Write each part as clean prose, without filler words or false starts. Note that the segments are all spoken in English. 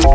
Hi,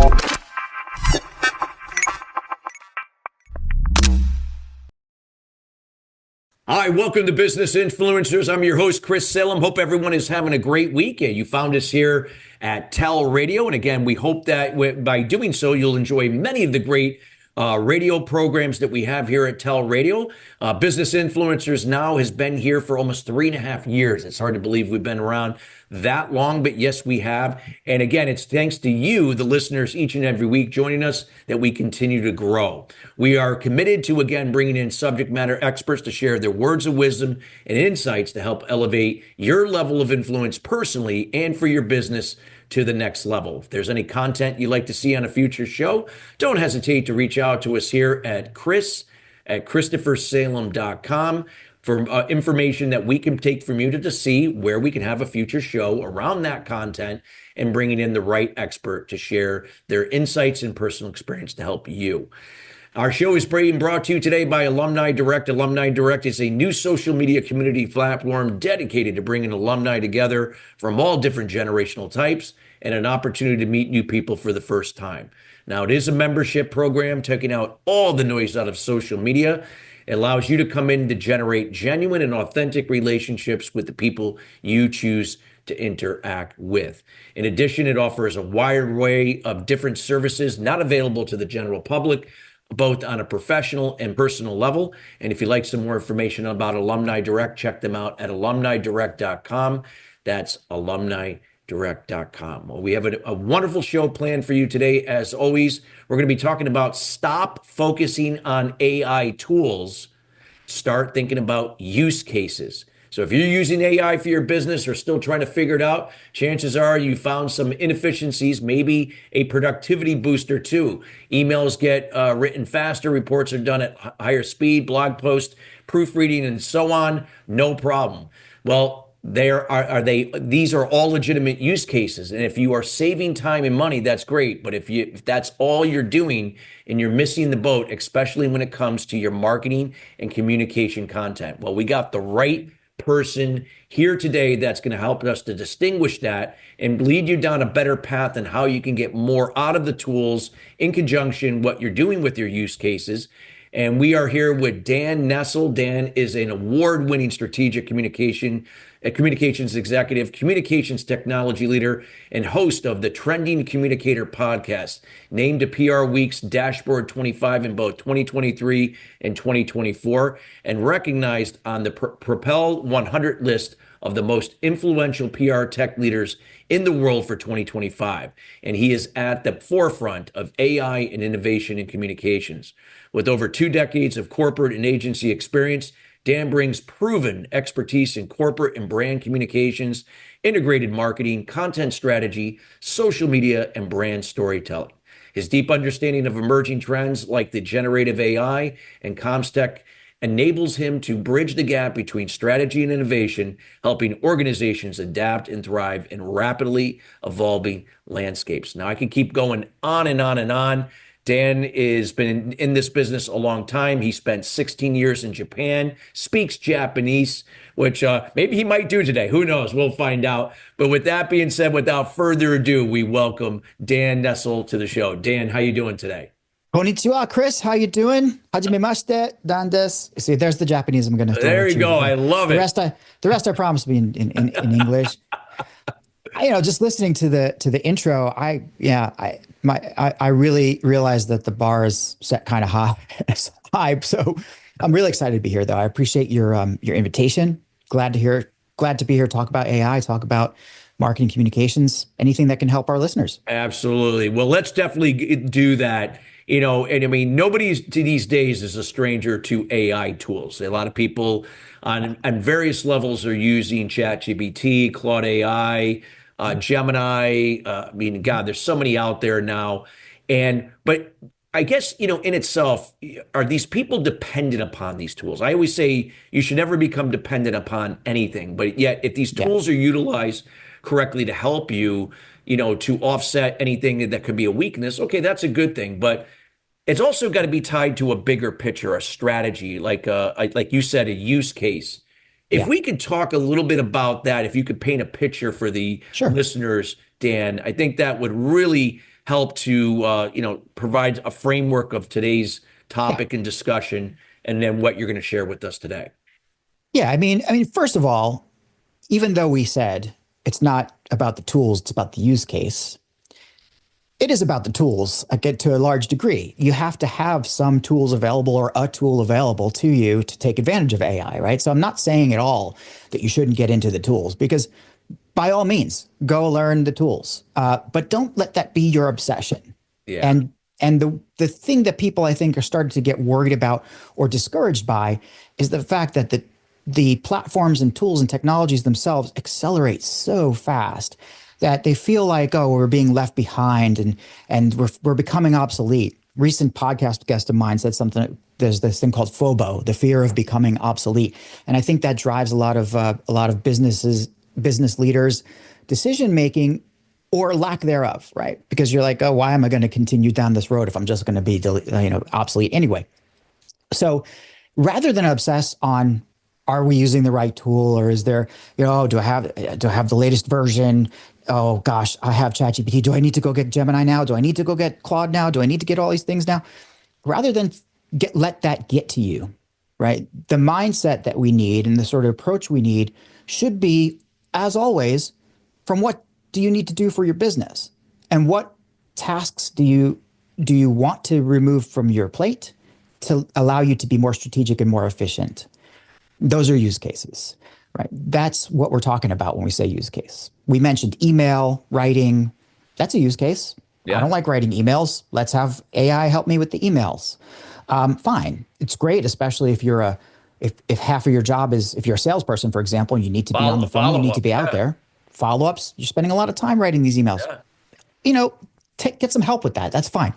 welcome to Business Influencers. I'm your host, Chris Salem. Hope everyone is having a great week. You found us here at TALRadio. And again, we hope that by doing so, you'll enjoy many of the great radio programs that we have here at TALRadio. Business Influencers now has been here for almost 3.5 years. It's hard to believe we've been around that long, but yes, we have. And again, it's thanks to you, the listeners, each and every week joining us that we continue to grow. We are committed to, again, bringing in subject matter experts to share their words of wisdom and insights to help elevate your level of influence personally and for your business to the next level. If there's any content you'd like to see on a future show, don't hesitate to reach out to us here at Chris@ChristopherSalem.com for information that we can take from you to see where we can have a future show around that content and bringing in the right expert to share their insights and personal experience to help you. Our show is being brought to you today by Alumni Direct. Alumni Direct is a new social media community platform dedicated to bringing alumni together from all different generational types and an opportunity to meet new people for the first time. Now, it is a membership program taking out all the noise out of social media. It allows you to come in to generate genuine and authentic relationships with the people you choose to interact with. In addition, it offers a wide array of different services not available to the general public, both on a professional and personal level. And if you'd like some more information about Alumni Direct, check them out at alumnidirect.com. That's alumnidirect.com. Well, we have a wonderful show planned for you today. As always, we're going to be talking about stop focusing on AI tools. Start thinking about use cases. So if you're using AI for your business or still trying to figure it out, chances are you found some inefficiencies, maybe a productivity booster too. Emails get written faster, reports are done at higher speed, blog posts, proofreading, and so on. No problem. Well, these are all legitimate use cases. And if you are saving time and money, that's great. But if that's all you're doing and you're missing the boat, especially when it comes to your marketing and communication content, well, we got the right person here today that's going to help us to distinguish that and lead you down a better path and how you can get more out of the tools in conjunction what you're doing with your use cases. And we are here with Dan Nestle. Dan is an award-winning strategic communications executive, communications technology leader, and host of the Trending Communicator podcast, named to PR Week's Dashboard 25 in both 2023 and 2024, and recognized on the Propel 100 list of the most influential PR tech leaders in the world for 2025. And he is at the forefront of AI and innovation in communications. With over 2 decades of corporate and agency experience, Dan brings proven expertise in corporate and brand communications, integrated marketing, content strategy, social media, and brand storytelling. His deep understanding of emerging trends like the generative AI and comms tech enables him to bridge the gap between strategy and innovation, helping organizations adapt and thrive in rapidly evolving landscapes. Now, I can keep going on and on and on. Dan has been in this business a long time. He spent 16 years in Japan, speaks Japanese, which maybe he might do today. Who knows? We'll find out. But with that being said, without further ado, we welcome Dan Nestle to the show. Dan, how you doing today? Konnichiwa, Chris. How you doing? Hajimemashite, Dan desu. See, there's the Japanese I'm going to throw. There you go. I love it. The rest I promise to be in English. Just listening to the intro, I really realized that the bar is set kind of high. So I'm really excited to be here, though. I appreciate your invitation. Glad to be here. Talk about AI. Talk about marketing, communications. Anything that can help our listeners. Absolutely. Well, let's definitely do that. And I mean, nobody these days is a stranger to AI tools. A lot of people on various levels are using ChatGPT, Claude AI, Gemini. I mean, God, there's so many out there now. But I guess, in itself, are these people dependent upon these tools? I always say you should never become dependent upon anything. But yet, if these tools are utilized correctly to help you, to offset anything that could be a weakness, okay, that's a good thing. But it's also got to be tied to a bigger picture, a strategy, like you said, a use case. If we could talk a little bit about that, if you could paint a picture for the listeners, Dan, I think that would really help to provide a framework of today's Yeah. topic and discussion, and then what you're going to share with us today. Yeah. I mean, first of all, even though we said it's not about the tools, it's about the use case, it is about the tools, I get to a large degree. You have to have some tools available or a tool available to you to take advantage of AI, right? So I'm not saying at all that you shouldn't get into the tools because by all means, go learn the tools. But don't let that be your obsession. Yeah. And the thing that people I think are starting to get worried about or discouraged by is the fact that the platforms and tools and technologies themselves accelerate so fast that they feel like, oh, we're being left behind and we're becoming obsolete. Recent podcast guest of mine said something. There's this thing called FOBO, the fear of becoming obsolete, and I think that drives a lot of business leaders' decision making or lack thereof, right? Because you're like, oh, why am I going to continue down this road if I'm just going to be obsolete anyway? So rather than obsess on are we using the right tool or is there, do I have the latest version? Oh gosh, I have ChatGPT. Do I need to go get Gemini now? Do I need to go get Claude now? Do I need to get all these things now? Rather than let that get to you, right? The mindset that we need and the sort of approach we need should be, as always, from what do you need to do for your business, and what tasks do you want to remove from your plate to allow you to be more strategic and more efficient. Those are use cases, right? That's what we're talking about when we say use case. We mentioned email writing. That's a use case. I don't Yeah. like writing emails. Let's have AI help me with the emails. Fine, it's great, especially if half of your job is if you're a salesperson, for example, and you need to be on the phone, you Follow need to up. be out Yeah. there. Follow ups. You're spending a lot of time writing these emails. Yeah. You know, get some help with that. That's fine.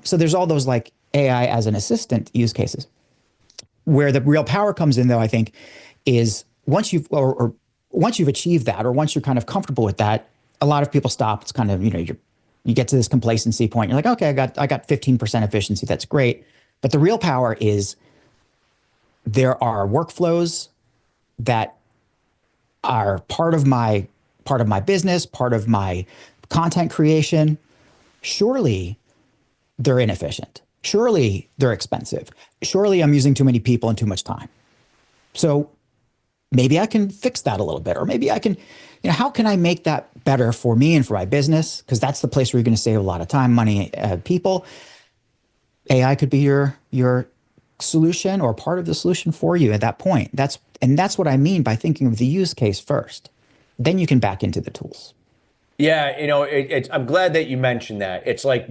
So there's all those like AI as an assistant use cases. Where the real power comes in, though, I think, is or once you've achieved that, or once you're kind of comfortable with that, a lot of people stop. It's kind of you get to this complacency point. You're like, okay, I got 15% efficiency. That's great. But the real power is there are workflows that are part of my business, part of my content creation. Surely they're inefficient. Surely they're expensive. Surely I'm using too many people and too much time. So maybe I can fix that a little bit, or maybe I can, how can I make that better for me and for my business? Because that's the place where you're going to save a lot of time, money, people. AI could be your solution or part of the solution for you at that point. That's what I mean by thinking of the use case first. Then you can back into the tools. Yeah, I'm glad that you mentioned that. It's like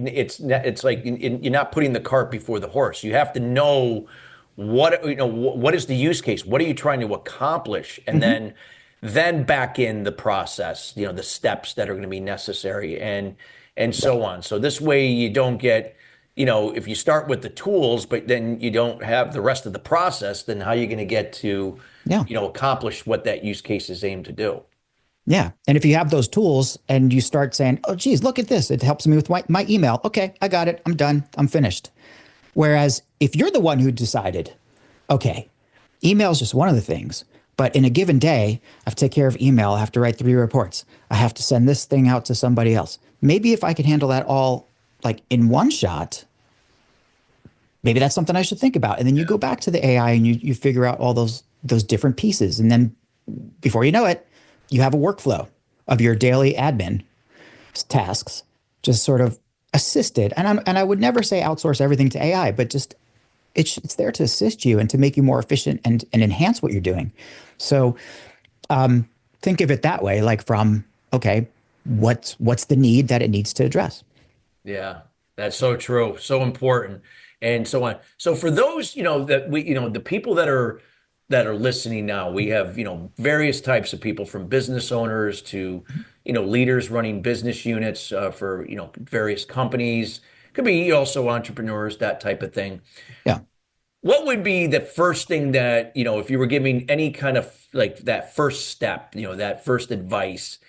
you're not putting the cart before the horse. You have to know what is the use case? What are you trying to accomplish? And Mm-hmm. then back in the process, the steps that are going to be necessary and Yeah. so on. So this way you don't get, if you start with the tools, but then you don't have the rest of the process, then how are you going to get to, Yeah. accomplish what that use case is aimed to do? Yeah. And if you have those tools and you start saying, oh, geez, look at this. It helps me with my email. Okay, I got it. I'm done. I'm finished. Whereas if you're the one who decided, okay, email is just one of the things, but in a given day, I have to take care of email. I have to write 3 reports. I have to send this thing out to somebody else. Maybe if I could handle that all like in one shot, maybe that's something I should think about. And then you go back to the AI and you figure out all those different pieces. And then before you know it, you have a workflow of your daily admin tasks, just sort of assisted. And I would never say outsource everything to AI, but just it's there to assist you and to make you more efficient and enhance what you're doing. So think of it that way, like from okay, what's the need that it needs to address? Yeah, that's so true, so important, and so on. So for those, that the people that are listening now, we have, various types of people from business owners to, leaders running business units for, various companies. Could be also entrepreneurs, that type of thing. Yeah, What would be the first thing that, if you were giving any kind of like that first step, that first advice,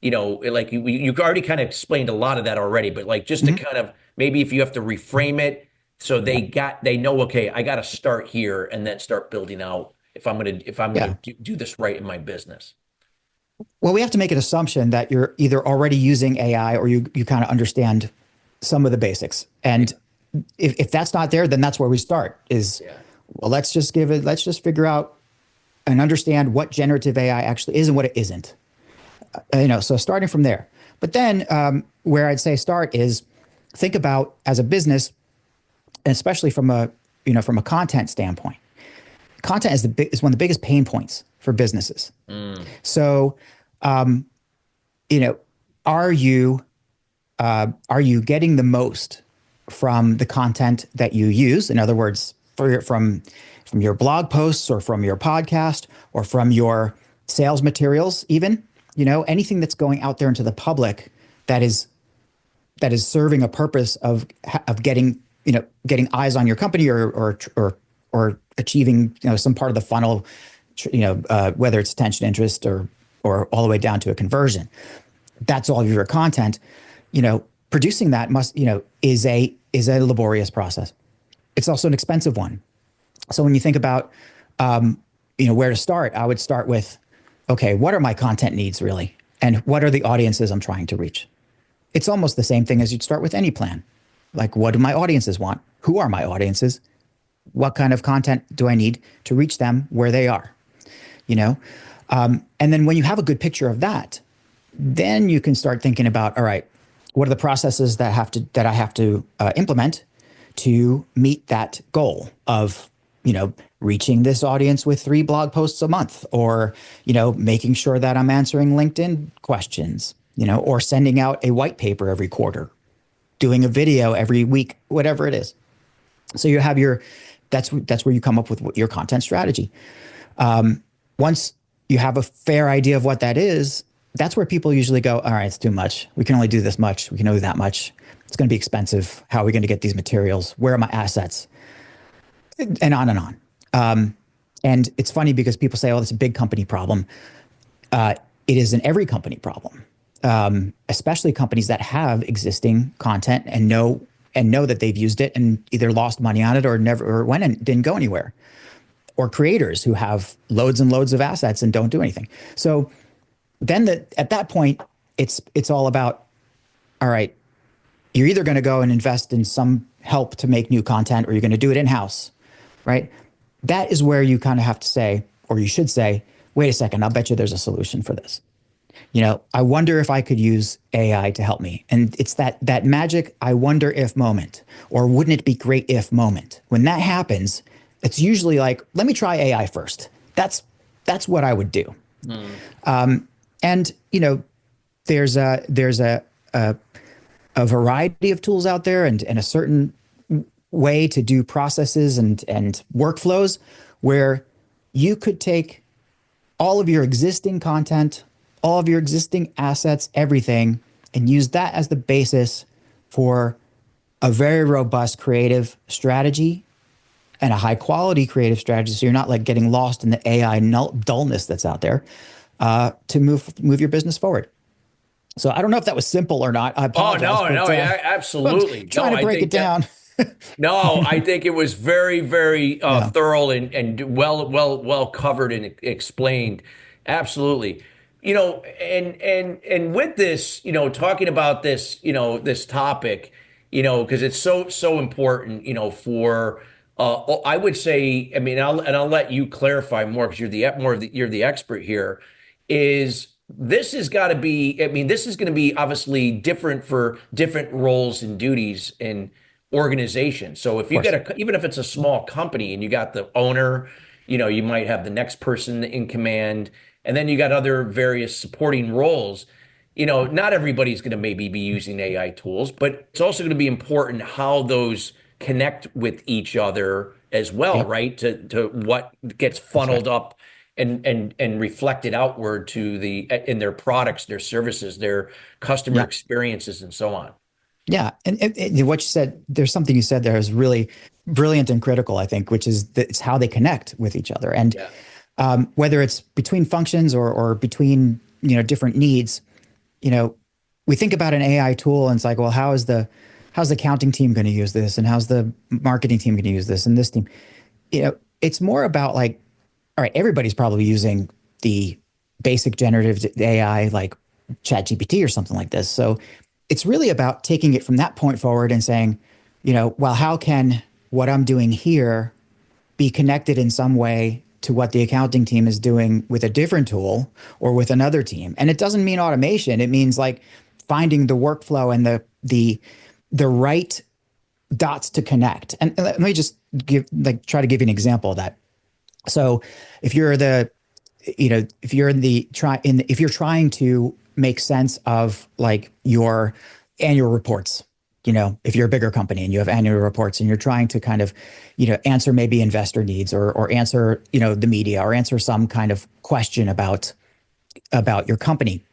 like you already kind of explained a lot of that already, but like just to hmm kind of maybe if you have to reframe it so yeah, they know, okay, I got to start here and then start building out if I'm going to yeah. do this right in my business. Well, we have to make an assumption that you're either already using AI or you kind of understand some of the basics. And Yeah. if that's not there, then that's where we start is, Yeah. well, let's just figure out and understand what generative AI actually is and what it isn't. So starting from there. But then where I'd say start is think about as a business, and especially from a content standpoint. Content is one of the biggest pain points for businesses. Mm. So, you know, are you are you getting the most from the content that you use? In other words, from your blog posts or from your podcast or from your sales materials, even anything that's going out there into the public that is serving a purpose of getting eyes on your company or achieving some part of the funnel, whether it's attention, interest, or all the way down to a conversion. That's all of your content. Producing that is a laborious process. It's also an expensive one. So when you think about where to start, I would start with, okay, what are my content needs really, and what are the audiences I'm trying to reach? It's almost the same thing as you'd start with any plan. Like, what do my audiences want? Who are my audiences? What kind of content do I need to reach them where they are? You know, and then when you have a good picture of that, then you can start thinking about, all right, what are the processes that I have to implement to meet that goal of reaching this audience with 3 blog posts a month, or making sure that I'm answering LinkedIn questions, or sending out a white paper every quarter, doing a video every week, whatever it is. So you have that's where you come up with your content strategy. Once you have a fair idea of what that is, that's where people usually go, all right, it's too much. We can only do this much. We can only do that much. It's going to be expensive. How are we going to get these materials? Where are my assets? And on and on. And it's funny because people say, oh, it's a big company problem. It is an every company problem, especially companies that have existing content and know that they've used it and either lost money on it or never or went and didn't go anywhere, or creators who have loads and loads of assets and don't do anything. So then at that point, it's all about, all right, you're either going to go and invest in some help to make new content, or you're going to do it in-house, right? That is where you kind of have to say, or you should say, wait a second, I'll bet you there's a solution for this. I wonder if I could use AI to help me. And it's that magic, I wonder if moment, or wouldn't it be great if moment. When that happens, it's usually like, let me try AI first. That's what I would do. Mm. And there's a variety of tools out there, and a certain way to do processes and workflows where you could take all of your existing content, all of your existing assets, everything, and use that as the basis for a very robust creative strategy and a high quality creative strategy. So you're not like getting lost in the AI dullness that's out there, to move your business forward. So I don't know if that was simple or not. I Oh apologize, no, but no, yeah, I'm absolutely. No, trying to I break it think that down. no, I think it was very, very Yeah, thorough and well covered and explained. Absolutely. And with this, talking about this, this topic, because it's so important, for I would say, I mean, I'll let you clarify more because you're the expert here. Is this has got to be, I mean, this is going to be obviously different for different roles and duties and organization. So of if you course. get even if it's a small company and you got the owner, you might have the next person in command, and then you got other various supporting roles. Not everybody's going to maybe be using AI tools, but it's also going to be important how those connect with each other as well, Yep, right? To what gets that's right. funneled up and reflected outward to the in their products, their services, their customer Yeah, experiences, and so on. yeah. And what you said, there's something you said there is really brilliant and critical, I think, which is that it's how they connect with each other. And Yeah. whether it's between functions or between different needs, you know, we think about an AI tool and it's like, well, how's the accounting team going to use this, and how's the marketing team going to use this, and this team. It's more about like, all right, everybody's probably using the basic generative AI like ChatGPT or something like this. So it's really about taking it from that point forward and saying, well, how can what I'm doing here be connected in some way to what the accounting team is doing with a different tool or with another team? And it doesn't mean automation. It means like finding the workflow and the right dots to connect. And let me just try to give you an example of that. So if you're the, if you're in the if you're trying to make sense of like your annual reports, if you're a bigger company and you have annual reports and you're trying to kind of, answer maybe investor needs or answer, the media or answer some kind of question about your company.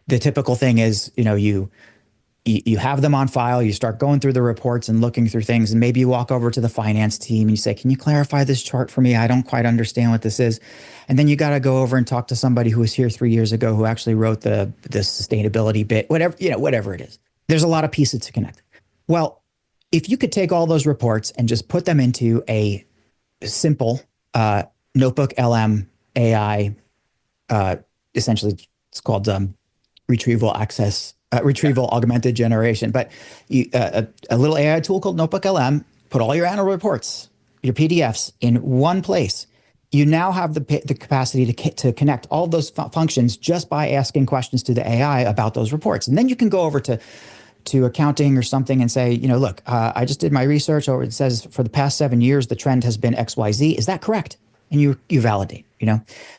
The typical thing is, you have them on file, you start going through the reports and looking through things, and maybe you walk over to the finance team and you say, can you clarify this chart for me? I don't quite understand what this is. And then you got to go over and talk to somebody who was here 3 years ago who actually wrote the sustainability bit, whatever it is. There's a lot of pieces to connect. Well, if you could take all those reports and just put them into a simple notebook LM AI, essentially it's called retrieval augmented generation. But a little AI tool called Notebook LM, put all your annual reports, your PDFs in one place. You now have the capacity to connect all of those functions just by asking questions to the AI about those reports. And then you can go over to accounting or something and say, look, I just did my research, or it says for the past 7 years, the trend has been XYZ. Is that correct? And you validate,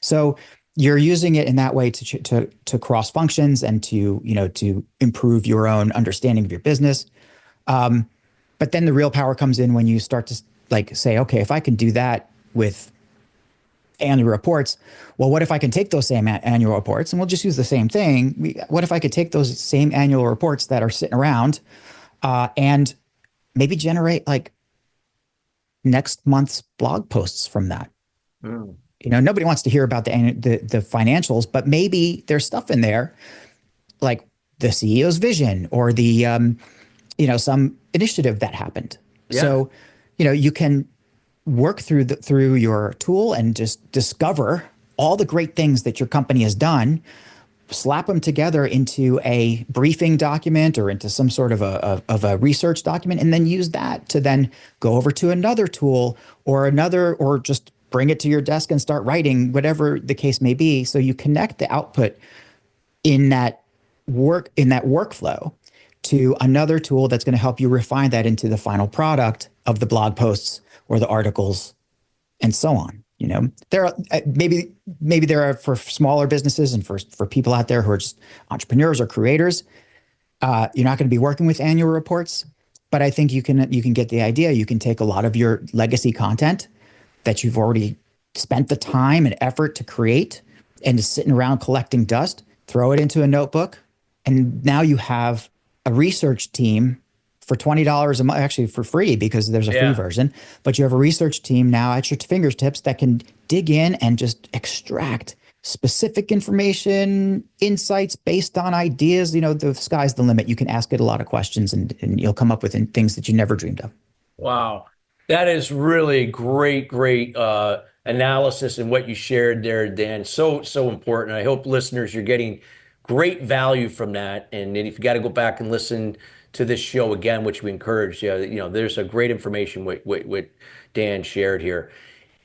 So you're using it in that way to cross functions and to improve your own understanding of your business. But then the real power comes in when you start to like say, okay, if I can do that with annual reports, well, what if I can take those same annual reports, and we'll just use the same thing. What if I could take those same annual reports that are sitting around and maybe generate like next month's blog posts from that? Mm. Nobody wants to hear about the financials, but maybe there's stuff in there like the CEO's vision or the, some initiative that happened. Yeah. So, you can work through your tool and just discover all the great things that your company has done, slap them together into a briefing document or into some sort of a research document, and then use that to then go over to another tool or just bring it to your desk and start writing, whatever the case may be. So you connect the output in that workflow to another tool that's going to help you refine that into the final product of the blog posts or the articles and so on. There are maybe there are for smaller businesses and for people out there who are just entrepreneurs or creators. You're not going to be working with annual reports, but I think you can get the idea. You can take a lot of your legacy content that you've already spent the time and effort to create and just sitting around collecting dust, throw it into a notebook. And now you have a research team for $20 a month, actually for free because there's a free version, but you have a research team now at your fingertips that can dig in and just extract specific information, insights based on ideas. The sky's the limit. You can ask it a lot of questions and you'll come up with things that you never dreamed of. Wow. That is really great analysis and what you shared there, Dan. So important. I hope listeners, you're getting great value from that. And if you got to go back and listen to this show again, which we encourage, there's a great information what Dan shared here.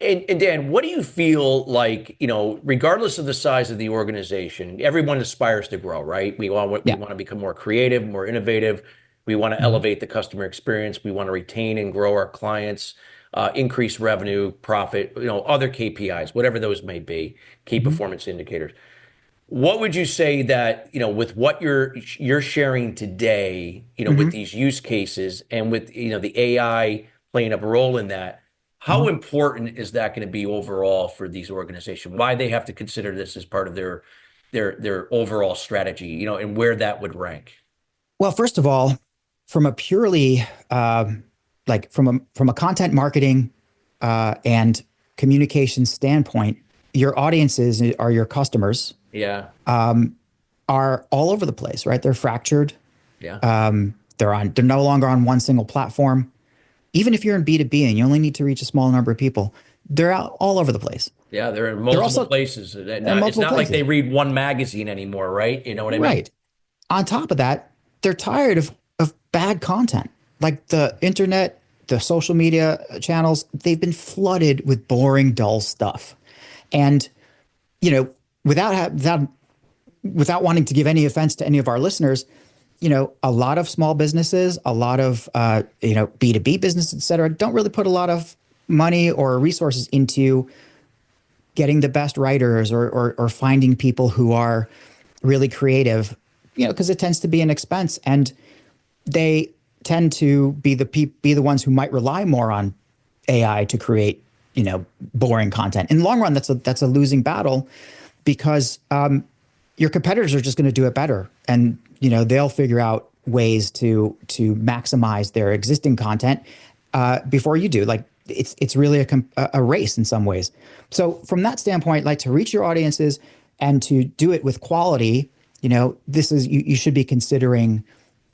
And Dan, what do you feel like, regardless of the size of the organization, everyone aspires to grow, right? We want to become more creative, more innovative. We want to elevate the customer experience. We want to retain and grow our clients, increase revenue, profit, other KPIs, whatever those may be, key performance indicators. What would you say that, with what you're sharing today, with these use cases and with, the AI playing a role in that, how important is that going to be overall for these organizations? Why they have to consider this as part of their overall strategy, and where that would rank? Well, first of all, from a purely from a content marketing and communication standpoint, your audiences are your customers. Yeah. Are all over the place, right? They're fractured. Yeah. They're no longer on one single platform. Even if you're in B2B and you only need to reach a small number of people, they're out all over the place. Yeah, they're in They're multiple also places. in It's multiple not like they places. read one magazine anymore, right? You know what I mean? Right. On top of that, they're tired of bad content. Like the internet, the social media channels, they've been flooded with boring, dull stuff. And, you know, without wanting to give any offense to any of our listeners, a lot of small businesses, a lot of B2B businesses, et cetera, don't really put a lot of money or resources into getting the best writers or finding people who are really creative, because it tends to be an expense, and they tend to be the ones who might rely more on AI to create, boring content. In the long run, that's a losing battle, because your competitors are just going to do it better, and they'll figure out ways to maximize their existing content before you do. Like it's really a race in some ways. So from that standpoint, like, to reach your audiences and to do it with quality, this is you should be considering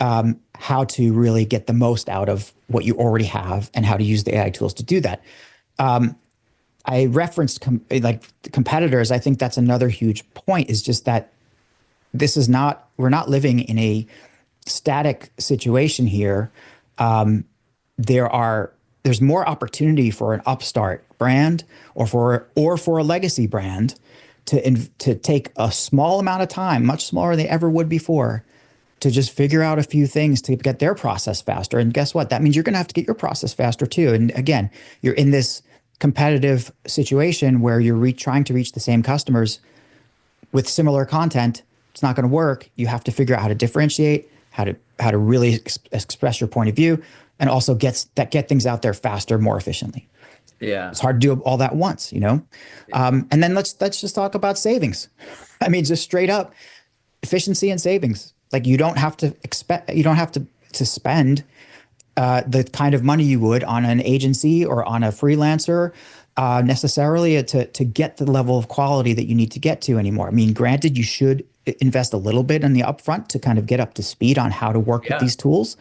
how to really get the most out of what you already have and how to use the AI tools to do that. I referenced like the competitors. I think that's another huge point, is just that we're not living in a static situation here. There are there's more opportunity for an upstart brand or for a legacy brand to take a small amount of time, much smaller than they ever would before, to just figure out a few things to get their process faster. And guess what? That means you're going to have to get your process faster too. And again, you're in this competitive situation where you're trying to reach the same customers with similar content. It's not going to work. You have to figure out how to differentiate, how to really express your point of view, and also get things out there faster, more efficiently. Yeah. It's hard to do all that once. And then let's just talk about savings. I mean, just straight up efficiency and savings. Like, you don't have to spend the kind of money you would on an agency or on a freelancer necessarily to get the level of quality that you need to get to anymore. I mean, granted, you should invest a little bit in the upfront to kind of get up to speed on how to work with Yeah. these tools,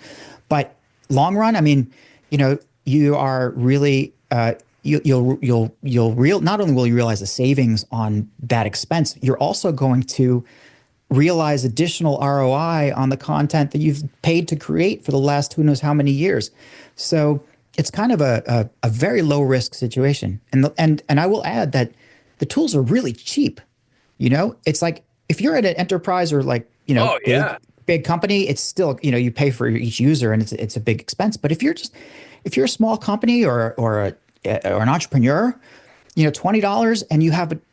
but long run, I mean, you are really you'll not only will you realize the savings on that expense, you're also going to realize additional ROI on the content that you've paid to create for the last who knows how many years. So it's kind of a very low risk situation. And I will add that the tools are really cheap. It's like, if you're at an enterprise or, like, Oh, yeah. big company, it's still, you pay for each user, and it's a big expense. But if you're a small company or an entrepreneur, $20, and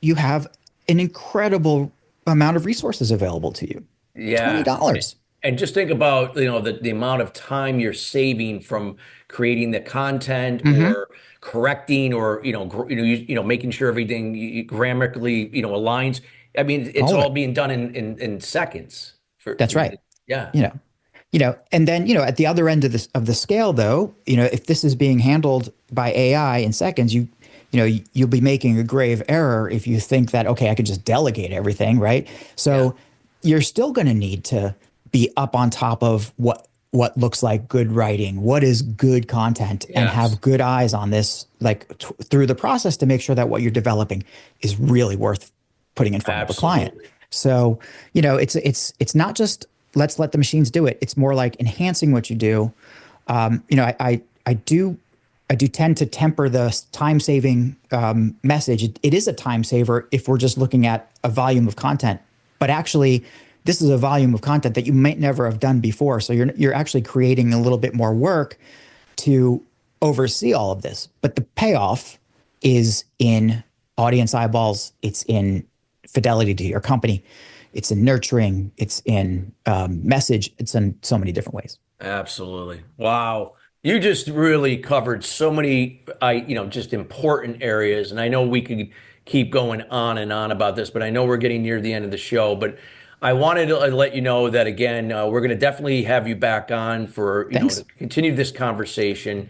you have an incredible amount of resources available to you. Yeah. $20. And just think about, the amount of time you're saving from creating the content Mm-hmm. or correcting or, making sure everything grammatically, aligns. I mean, it's All of all it. being done in seconds for That's you right. to, yeah. You know, and then, at the other end of the scale, though, if this is being handled by AI in seconds, you'll be making a grave error if you think that, okay, I can just delegate everything, right? Yeah. So you're still going to need to be up on top of what looks like good writing, what is good content, and Yes. have good eyes on this, like, through the process, to make sure that what you're developing is really worth putting in front of a client. Absolutely. So, it's not just let's let the machines do it. It's more like enhancing what you do. I do tend to temper the time saving message. It is a time saver if we're just looking at a volume of content, but actually, this is a volume of content that you might never have done before. So you're actually creating a little bit more work to oversee all of this. But the payoff is in audience eyeballs. It's in fidelity to your company. It's in nurturing. It's in message. It's in so many different ways. Absolutely. Wow. You just really covered so many, just important areas. And I know we could keep going on and on about this, but I know we're getting near the end of the show. But I wanted to let you know that, again, we're going to definitely have you back on for, to Thanks. continue this conversation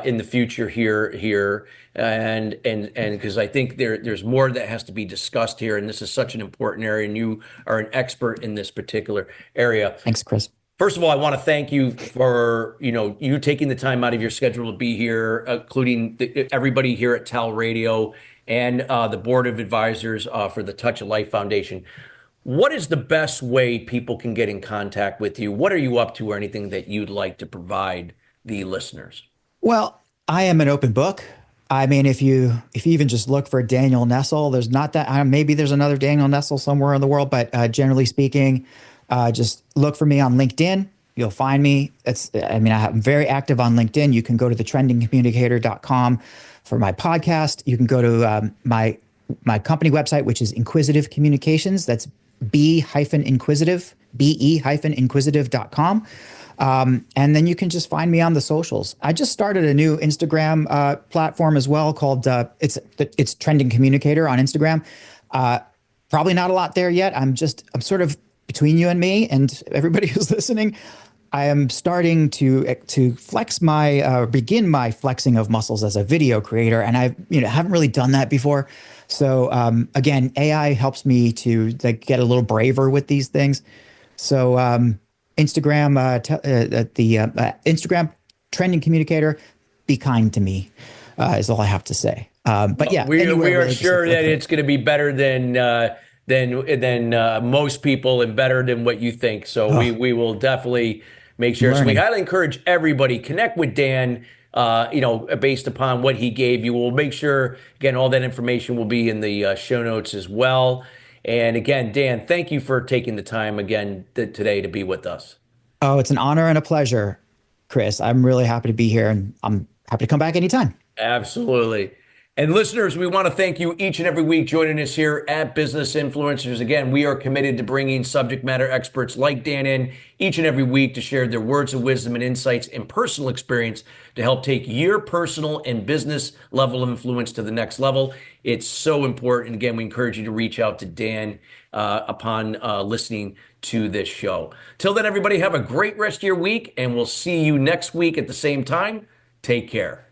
in the future here. And because I think there's more that has to be discussed here. And this is such an important area, and you are an expert in this particular area. Thanks, Chris. First of all, I want to thank you for, you taking the time out of your schedule to be here, including everybody here at TALRadio. and the board of advisors for the Touch of Life Foundation. What is the best way people can get in contact with you? What are you up to, or anything that you'd like to provide the listeners? Well, I am an open book. I mean, if you even just look for Daniel Nestle, there's not that. Maybe there's another Daniel Nestle somewhere in the world, but generally speaking, just look for me on LinkedIn. You'll find me. I'm very active on LinkedIn. You can go to thetrendingcommunicator.com for my podcast. You can go to my company website, which is Inquisitive Communications. That's B-inquisitive, be-inquisitive.com. And then you can just find me on the socials. I just started a new Instagram platform as well called it's Trending Communicator on Instagram. Probably not a lot there yet. I'm sort of between you and me and everybody who's listening. I am starting to begin my flexing of muscles as a video creator, and I haven't really done that before. So again, AI helps me to get a little braver with these things. So Instagram, Instagram Trending Communicator, be kind to me, is all I have to say. But yeah, We anywhere are really, just sure look that for it's it. going to be better than most people, and better than what you think. So we Oh, we will definitely make I'm sure. So we learning. highly encourage everybody connect with Dan. Based upon what he gave you, we'll make sure again all that information will be in the show notes as well. And again, Dan, thank you for taking the time again today to be with us. Oh, it's an honor and a pleasure, Chris. I'm really happy to be here, and I'm happy to come back anytime. Absolutely. And listeners, we want to thank you each and every week joining us here at Business Influencers. Again, we are committed to bringing subject matter experts like Dan in each and every week to share their words of wisdom and insights and personal experience to help take your personal and business level of influence to the next level. It's so important. Again, we encourage you to reach out to Dan upon listening to this show. Till then, everybody, have a great rest of your week, and we'll see you next week at the same time. Take care.